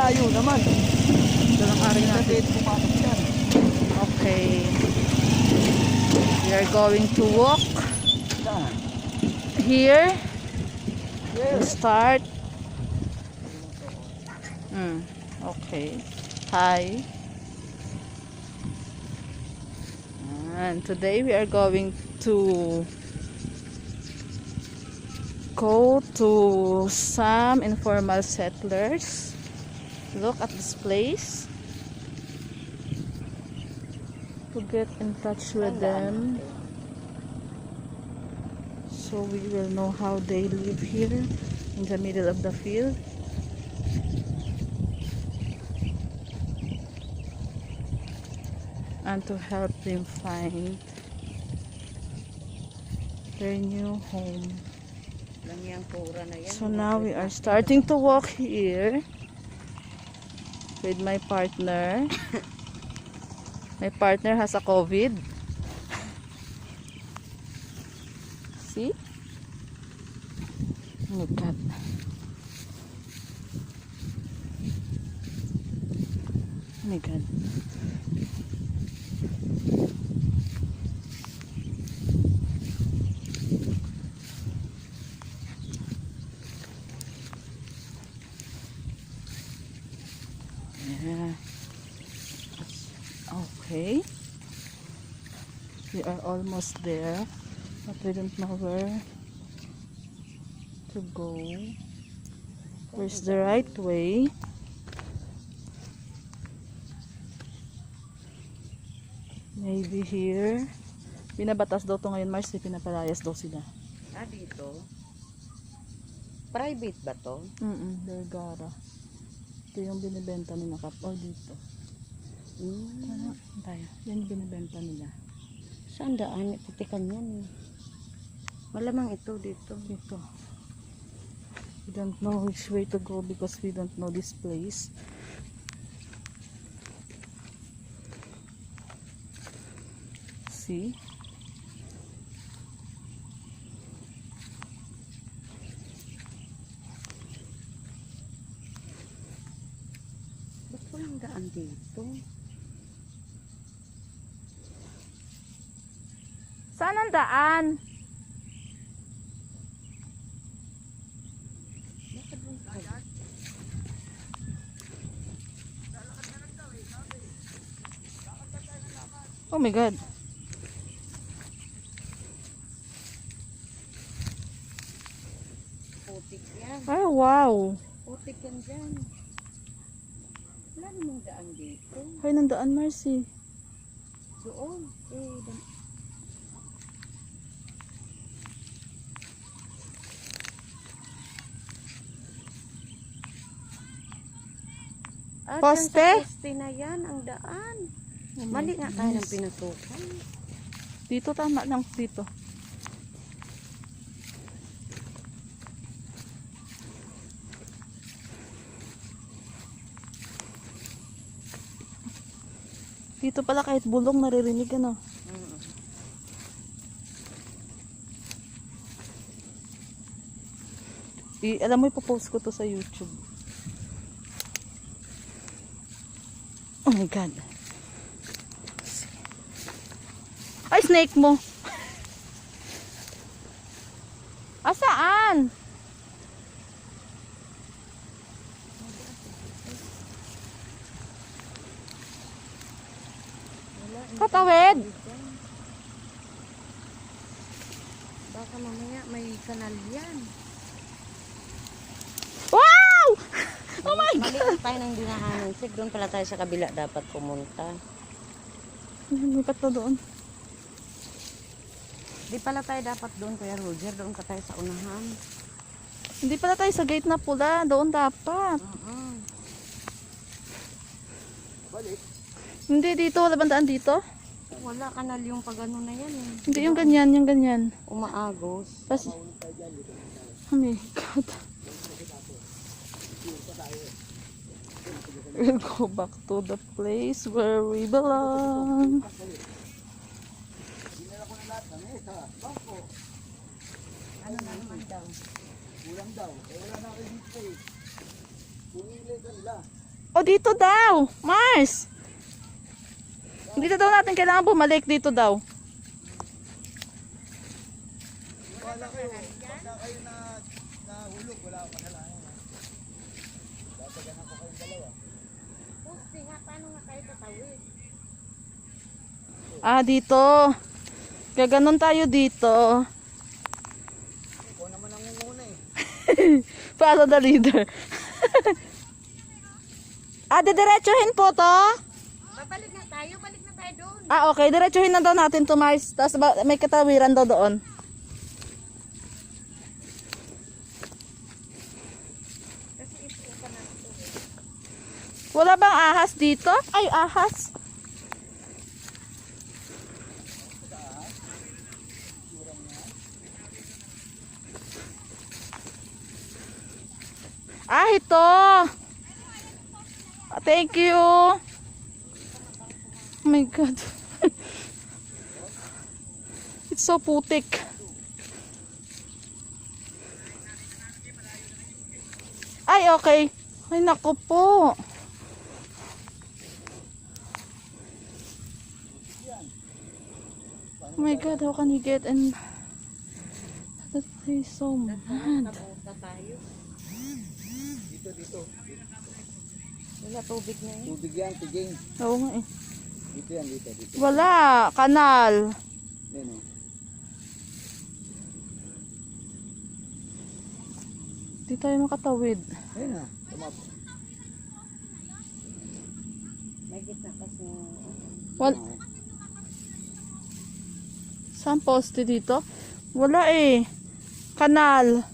layo naman. Dalang ari natin. Okay. We are going to walk here. We'll start. Okay. Hi. And today we are going to go to some informal settlers. Look at this place. To get in touch with them. So we will know how they live here in the middle of the field. And to help them find their new home. So now we are starting to walk here with my partner. My partner has a COVID. See? Oh my God. Oh my God. Yeah. Okay. We are almost there, but we don't know where to go. Where's the right way? Maybe here. Binabatas daw to ngayon, Mars. Pinapalayas daw sila. Ah, dito? Private ba to? Vergara. Ito yung binibenta nila kapal dito. Ano? Tayo. Yan yung binibenta nila. Saan daan? Putikan yan. Malamang ito dito. Dito. We don't know which way to go because we don't know this place. See? Ba't walang daan dito? Saan ang daan? Oh my God. Putik yan. Ay, wow. Putik yan dyan. Wala namang daan dito. Ay, nandaan, Marcy. Doon. Poste? Sa poste na yan ang daan. Mali nga tayo ng pinatukan. Dito, tama lang dito. Dito pala kahit bulong naririnig ano. Alam mo, ipopost ko to sa YouTube. Oh my God. Ay, snake mo. Asaan? Katawid. Baka mamaya may kanal yan. Wow! Oh my God! Mali tayo ng dinaanan. Sig, doon pala tayo sa kabila dapat pumunta. Lipat na doon. Di pala tayo dapat doon, Kuya Roger. Doon ka tayo sa unahan. Hindi pala tayo sa gate na pula. Doon dapat. Balik. Hindi dito. Wala bang daan dito? Wala, kanal yung pag-ano na yan. Hindi yung ganyan. Yung ganyan. Umaagos. Pas oh my God. We'll go back to the place where we belong. Ano na naman daw? Kulang daw. Eh wala na kayo dito eh. Pumili ka nila. O dito daw, Mars. Dito daw natin kailangan bumalik dito daw. Wala kayo. Pagka kayo nahulog, wala akong kasalanan. Babaganan ko kayong dalawa. Pusti nga, paano nga kayo tatawid? Ah, dito. Gaganon tayo dito. Ikaw naman ang muna eh. Follow the leader. Ah, didiretsuhin po to? Babalik na tayo, balik na tayo doon. Ah, okay. Diretsuhin na daw natin to, Mars. Tapos may katawiran daw doon. Kasi ito ka na ito. Wala bang ahas dito? Ay, ahas. Ah, ito. Ah, thank you. Oh my God. It's so putik. Ay, okay. Ay, naku po. Oh my God, how can we get in that place so mad? Nabuta tayo. Dito. Wala tubig na yun. Tubig yan, tiging. Oo nga eh. Dito yan, dito. Wala, kanal. Yan o. Di tayo makatawid. Ayun na, tumapo. May gitna kasi Wal Saan poste dito? Wala eh. Kanal.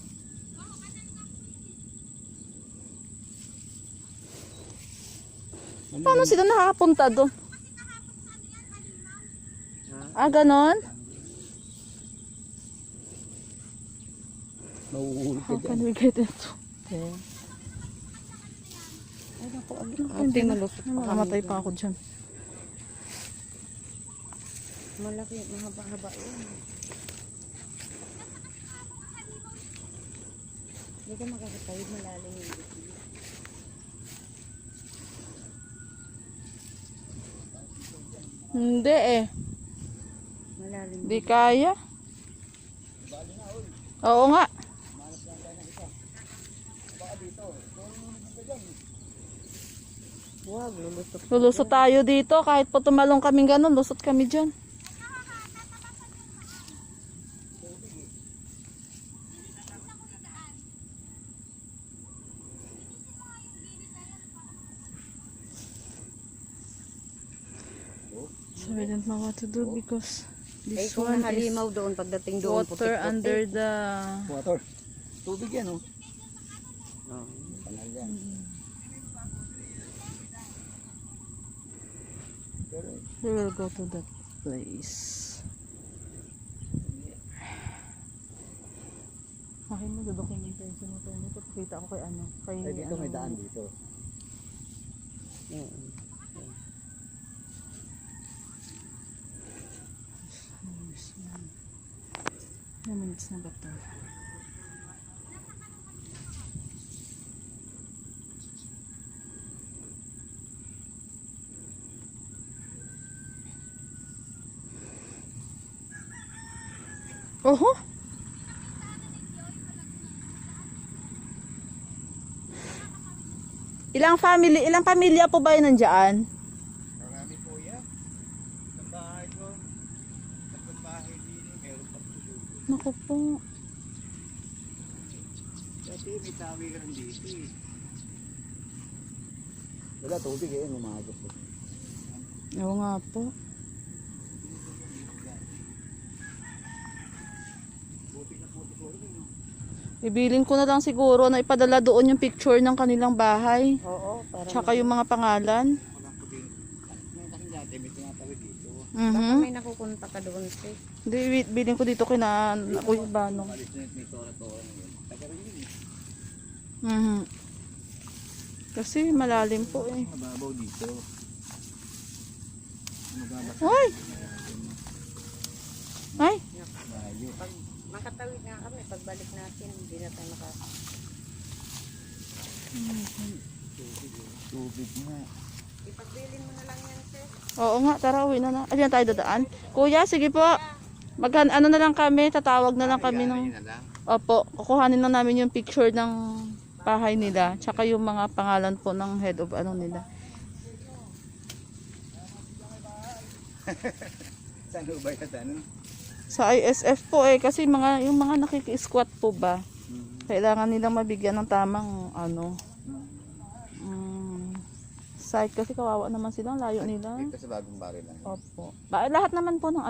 Paano sila nakakapunta doon? Ah, ganon? Nauhulog ka How dyan. can we get into? Okay. ay naku, Hindi na. malusot pa Makamatay kami pa ako dyan. dun. Malaki, mahaba-haba yun. Hindi ka makakatawid, malalim yung gitna. Hindi eh. Malalim. Hindi kaya. Oo nga. Wag, lulusot. Lulusot tayo dito. Kahit po tumalong kaming ganun, lusot kami dyan. So we don't know what to do because Ay, this kung one is halimaw doon, pagdating doon, water putik-putik. under the... Water. Tubig yan o. Oh. Panal yan. Pero, We will go to that place. Akin mo, documentation mo tayo. Ipapakita ko kay ano. Kay ay dito may daan dito. Mm. Ilang minutes na ba ito? Oho! Ilang pamilya po ba yun nandiyan? Marami po yan. Ang bahay ko. Ang bahay din. Meron pa po. Naku po. Dati may tawiran dito eh. Wala tubig eh. Umagos po. Oo nga po. Buti na po siguro. Ibilin ko na lang siguro na ipadala doon yung picture ng kanilang bahay. Oo, para Tsaka yung mga pangalan. Walang tubig. Ngayon kasi dati may tinatawid dito. baka Mhm. may nakukunta ka doon, sis. Hindi, bilin ko dito kina Kuya Banong. Alis na may tora-tora ngayon. Taga rin yun eh. Mhm. Kasi malalim po eh. Mababaw dito. Magabas Ay! Ay! tayo. Pag makatawid nga kami, pagbalik natin, hindi na tayo Tubig nga. Ipagbilin mo na lang yan, sis. Oo nga, tara, uwi na na. Ayan tayo dadaan. Kuya, sige po. Ano na lang kami, tatawag na lang kami ng... Yun na lang. Opo, kukuhanin lang namin yung picture ng bahay nila. Tsaka yung mga pangalan po ng head of ano nila. Saan ba yan? Ano? Sa ISF po kasi yung mga nakiki-squat po ba, kailangan nilang mabigyan ng tamang site kasi kawawa naman sila, layo nila. Dito sa bagong bari lang. Opo. Lahat naman po ng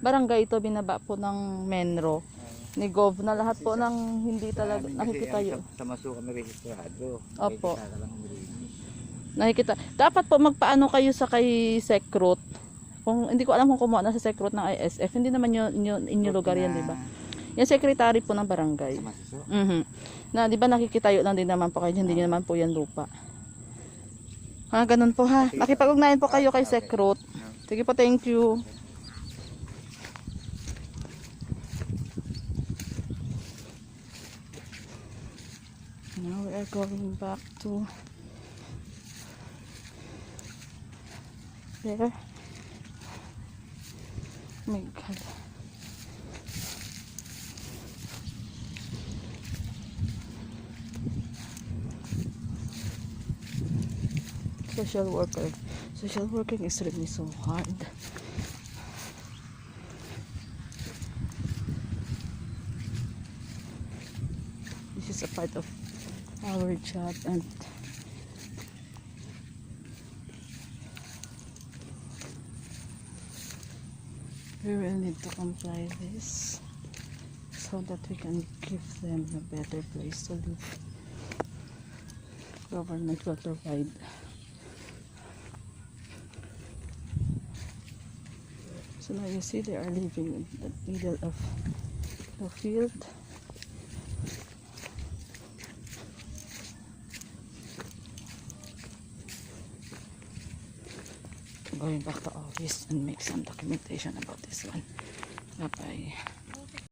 barangay ito binaba po ng Menro. Ni Gov na lahat po ng hindi talaga nakikita yun. Sa maso kami rehistrado. Opo. Nakikita. Dapat po magpaano kayo sa kay Secrot. Kung hindi ko alam kung kumuha na sa Secrot ng ISF, hindi naman yun inyo lugar yan, di ba? Yung secretary po ng barangay. Sa masuso? Na di ba nakikitayo lang din naman po kayo, hindi naman po yan lupa. Ganun po ha. Nakipag-ugnayan po kayo kay Secrot. Sige po, thank you. Now we are going back to there. Oh my God. Social working is really so hard. This is a part of our job, and we will need to comply this so that we can give them a better place to live. Government will provide. So now you see they are living in the middle of the field. Going back to office and make some documentation about this one. Bye bye.